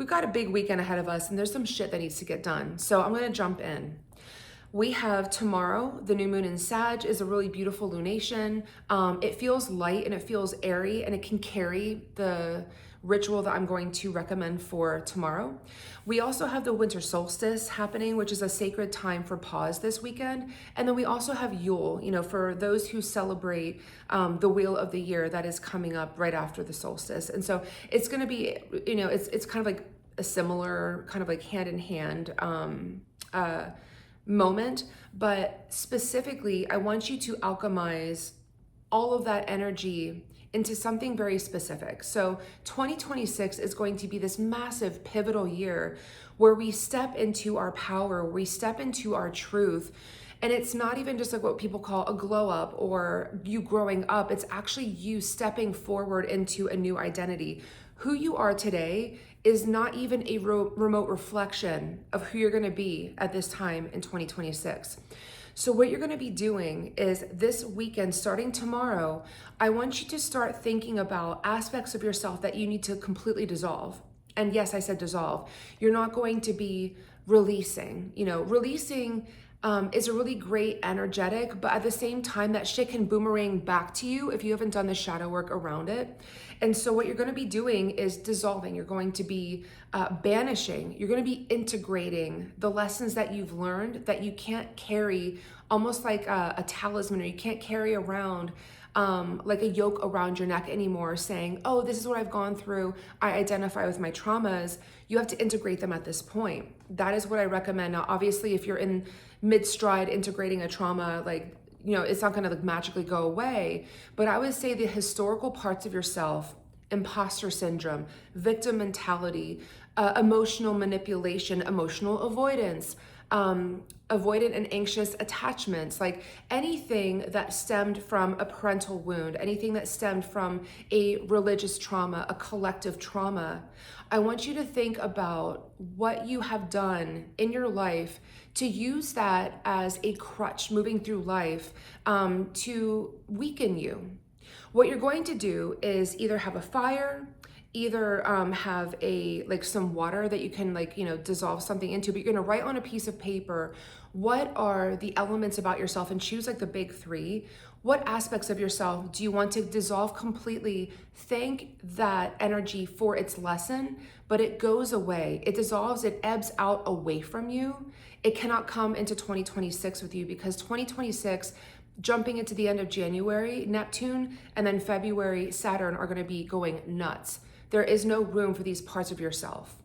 we've got a big weekend ahead of us and there's some shit that needs to get done. So I'm gonna jump in. We have tomorrow, the new moon in Sag is a really beautiful lunation. It feels light and it feels airy and it can carry the ritual that I'm going to recommend for tomorrow. We also have the winter solstice happening, which is a sacred time for pause this weekend. And then we also have Yule, for those who celebrate the wheel of the year that is coming up right after the solstice. And so it's gonna be, it's kind of like a similar kind of like hand in hand moment, but specifically, I want you to alchemize all of that energy into something very specific. So 2026 is going to be this massive pivotal year where we step into our power, we step into our truth. And it's not even just like what people call a glow up or you growing up. It's actually you stepping forward into a new identity. Who you are today is not even a remote reflection of who you're gonna be at this time in 2026. So what you're gonna be doing is this weekend, starting tomorrow, I want you to start thinking about aspects of yourself that you need to completely dissolve. And yes, I said dissolve. You're not going to be releasing. Releasing is a really great energetic, but at the same time, that shit can boomerang back to you if you haven't done the shadow work around it. And so what you're gonna be doing is dissolving. You're going to be banishing. You're gonna be integrating the lessons that you've learned that you can't carry, almost like a talisman, or you can't carry around like a yoke around your neck anymore, saying, oh, this is what I've gone through. I identify with my traumas. You have to integrate them at this point. That is what I recommend. Now, obviously, if you're in mid-stride integrating a trauma, it's not gonna magically go away. But I would say the historical parts of yourself, imposter syndrome, victim mentality, emotional manipulation, emotional avoidance, avoidant and anxious attachments, like anything that stemmed from a parental wound, anything that stemmed from a religious trauma, a collective trauma. I want you to think about what you have done in your life to use that as a crutch moving through life to weaken you. What you're going to do is either have a fire, either have some water that you can dissolve something into, but you're gonna write on a piece of paper what are the elements about yourself and choose the big three. What aspects of yourself do you want to dissolve completely? Thank that energy for its lesson, but it goes away. It dissolves, it ebbs out away from you. It cannot come into 2026 with you because 2026, jumping into the end of January, Neptune, and then February, Saturn are gonna be going nuts. There is no room for these parts of yourself.